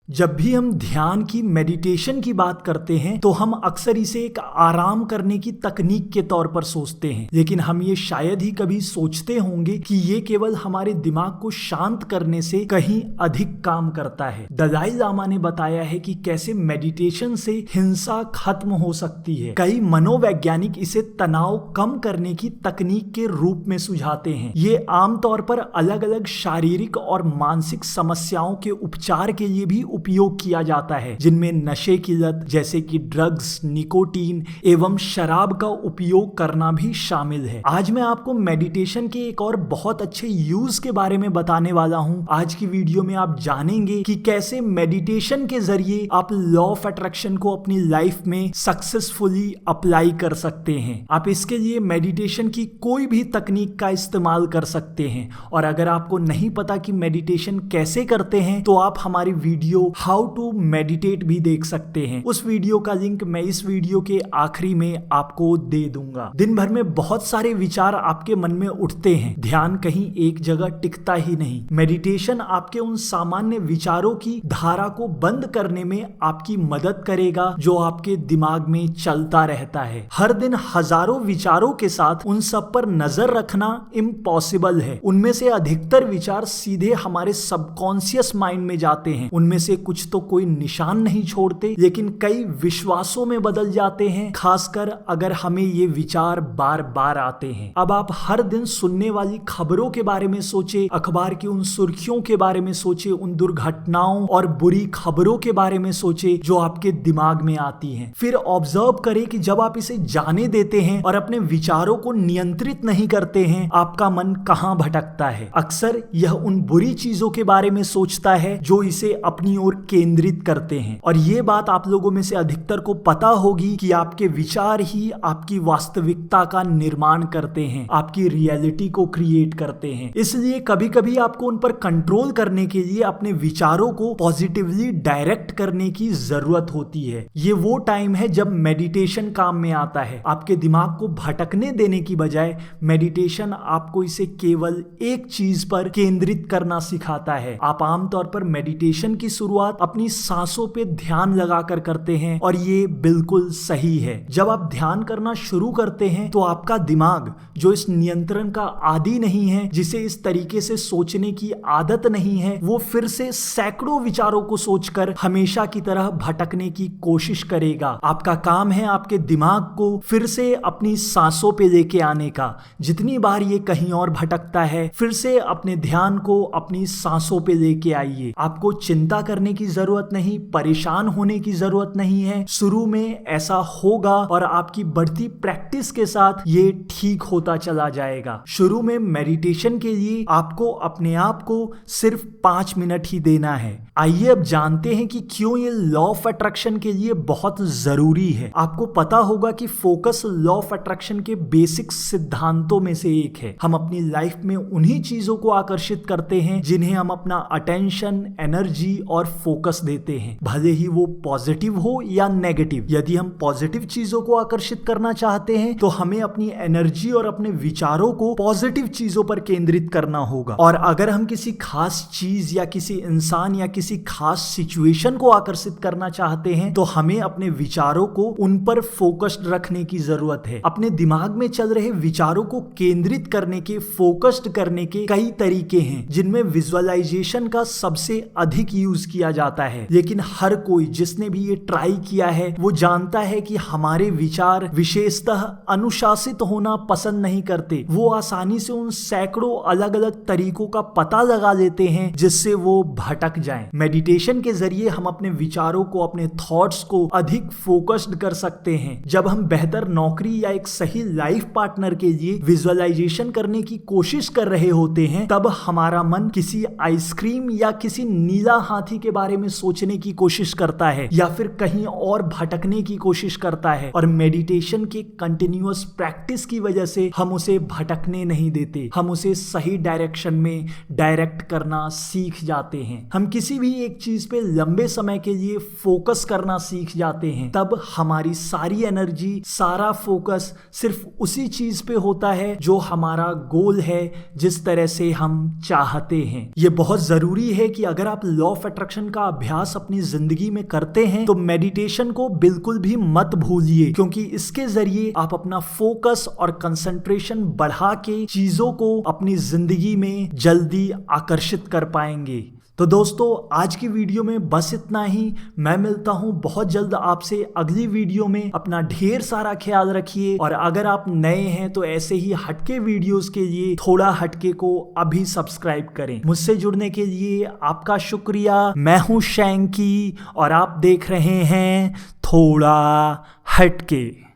जब भी हम ध्यान की मेडिटेशन की बात करते हैं तो हम अक्सर इसे एक आराम करने की तकनीक के तौर पर सोचते हैं, लेकिन हम ये शायद ही कभी सोचते होंगे कि ये केवल हमारे दिमाग को शांत करने से कहीं अधिक काम करता है। दलाई लामा ने बताया है कि कैसे मेडिटेशन से हिंसा खत्म हो सकती है। कई मनोवैज्ञानिक इसे तनाव कम करने की तकनीक के रूप में सुझाते हैं। ये आमतौर पर अलग अलग शारीरिक और मानसिक समस्याओं के उपचार के लिए भी उपयोग किया जाता है, जिनमें नशे की लत जैसे कि ड्रग्स, निकोटीन एवं शराब का उपयोग करना भी शामिल है। आज मैं आपको मेडिटेशन के एक और बहुत अच्छे यूज के बारे में बताने वाला हूं। आज की वीडियो में आप जानेंगे कि कैसे मेडिटेशन के जरिए आप लॉ ऑफ अट्रैक्शन को अपनी लाइफ में सक्सेसफुली अप्लाई कर सकते हैं। आप इसके लिए मेडिटेशन की कोई भी तकनीक का इस्तेमाल कर सकते हैं, और अगर आपको नहीं पता कि मेडिटेशन कैसे करते हैं तो आप हमारी वीडियो हाउ टू मेडिटेट भी देख सकते हैं। उस वीडियो का लिंक मैं इस वीडियो के आखिरी में आपको दे दूंगा। दिन भर में बहुत सारे विचार आपके मन में उठते हैं, ध्यान कहीं एक जगह टिकता ही नहीं। मेडिटेशन आपके उन सामान्य विचारों की धारा को बंद करने में आपकी मदद करेगा जो आपके दिमाग में चलता रहता है। हर दिन हजारों विचारों के साथ उन सब पर नजर रखना इम्पॉसिबल है। उनमें से अधिकतर विचार सीधे हमारे सबकॉन्शियस माइंड में जाते हैं। उनमें से कुछ तो कोई निशान नहीं छोड़ते, लेकिन कई विश्वासों में बदल जाते हैं, खासकर अगर हमें ये विचार बार बार आते हैं। अब आप हर दिन सुनने वाली खबरों के बारे में सोचे, अखबार की उन सुर्खियों के बारे में सोचे, उन दुर्घटनाओं और बुरी खबरों के बारे में सोचे जो आपके दिमाग में आती हैं। फिर ऑब्जर्व करें कि जब आप इसे जाने देते हैं और अपने विचारों को नियंत्रित नहीं करते हैं, आपका मन कहां भटकता है। अक्सर यह उन बुरी चीजों के बारे में सोचता है जो इसे अपनी ओर केंद्रित करते हैं। और ये बात आप लोगों में से अधिकतर को पता होगी कि आपके विचार ही आपकी वास्तविकता का निर्माण करते हैं, आपकी रियलिटी को क्रिएट करते हैं। इसलिए कभी कभी आपको उन पर कंट्रोल करने के लिए अपने विचारों को पॉजिटिवली डायरेक्ट करने की जरूरत होती है। ये वो टाइम है जब मेडिटेशन काम में आता है। आपके दिमाग को भटकने देने की बजाय मेडिटेशन आपको इसे केवल एक चीज पर केंद्रित करना सिखाता है। आप आमतौर पर मेडिटेशन की शुरुआत अपनी सांसों पे ध्यान लगाकर करते हैं, और ये बिल्कुल सही है। जब आप ध्यान करना शुरू करते हैं तो आपका दिमाग, जो इस नियंत्रण का आदी नहीं है, जिसे इस तरीके से सोचने की आदत नहीं है, वो फिर से सैकड़ों विचारों को सोचकर हमेशा की तरह भटकने की कोशिश करेगा। आपका काम है आपके दिमाग को फिर से अपनी सांसों पे लेके आने का। जितनी बार ये कहीं और भटकता है, फिर से अपने ध्यान को अपनी सांसों पे लेके आइए। आपको चिंता करने की जरूरत नहीं, परेशान होने की जरूरत नहीं है। शुरू में ऐसा होगा और आपकी बढ़ती प्रैक्टिस के साथ ये ठीक होता चला जाएगा। शुरू में मेडिटेशन के लिए आपको अपने आप को सिर्फ 5 मिनट ही देना है। आइए अब जानते हैं कि क्यों ये लॉ ऑफ अट्रैक्शन के लिए बहुत जरूरी है। आपको पता होगा कि फोकस लॉ ऑफ अट्रैक्शन के बेसिक सिद्धांतों में से एक है। हम अपनी लाइफ में उन्हीं चीजों को आकर्षित करते हैं जिन्हें हम अपना अटेंशन, एनर्जी और फोकस देते हैं, भले ही वो पॉजिटिव हो या नेगेटिव। यदि हम पॉजिटिव चीजों को आकर्षित करना चाहते हैं तो हमें अपनी एनर्जी और अपने विचारों को पॉजिटिव चीजों पर केंद्रित करना होगा। और अगर हम किसी खास चीज या किसी इंसान या किसी खास सिचुएशन को आकर्षित करना चाहते हैं तो हमें अपने विचारों को उन पर फोकस्ड रखने की जरूरत है। अपने दिमाग में चल रहे विचारों को केंद्रित करने के, फोकस्ड करने के कई तरीके हैं, जिनमें विजुअलाइजेशन का सबसे अधिक यूज किया जाता है। लेकिन हर कोई जिसने भी ये ट्राई किया है वो जानता है कि हमारे विचार विशेषतः अनुशासित होना पसंद नहीं करते। वो आसानी से उन सैकड़ों अलग अलग तरीकों का पता लगा लेते हैं जिससे वो भटक जाएं। मेडिटेशन के जरिए हम अपने विचारों को, अपने थॉट्स को अधिक फोकस्ड कर सकते हैं। जब हम बेहतर नौकरी या एक सही लाइफ पार्टनर के लिए विजुअलाइजेशन करने की कोशिश कर रहे होते हैं, तब हमारा मन किसी आइसक्रीम या किसी नीला हाथी के के बारे में सोचने की कोशिश करता है या फिर कहीं और भटकने की कोशिश करता है, और मेडिटेशन के कंटिन्यूअस प्रैक्टिस की वजह से हम उसे भटकने नहीं देते, हम उसे सही डायरेक्शन में डायरेक्ट करना सीख जाते हैं। हम किसी भी एक चीज पे लंबे समय के लिए फोकस करना सीख जाते हैं, तब हमारी सारी एनर्जी, सारा फोकस सिर्फ उसी चीज पे होता है जो हमारा गोल है, जिस तरह से हम चाहते हैं। ये बहुत जरूरी है कि अगर आप लॉ ऑफ अट्रैक्शन का अभ्यास अपनी जिंदगी में करते हैं तो मेडिटेशन को बिल्कुल भी मत भूलिए, क्योंकि इसके जरिए आप अपना फोकस और कंसंट्रेशन बढ़ा के चीजों को अपनी जिंदगी में जल्दी आकर्षित कर पाएंगे। तो दोस्तों, आज की वीडियो में बस इतना ही। मैं मिलता हूं बहुत जल्द आपसे अगली वीडियो में। अपना ढेर सारा ख्याल रखिए, और अगर आप नए हैं तो ऐसे ही हटके वीडियोस के लिए थोड़ा हटके को अभी सब्सक्राइब करें। मुझसे जुड़ने के लिए आपका शुक्रिया। मैं हूं शैंकी और आप देख रहे हैं थोड़ा हटके।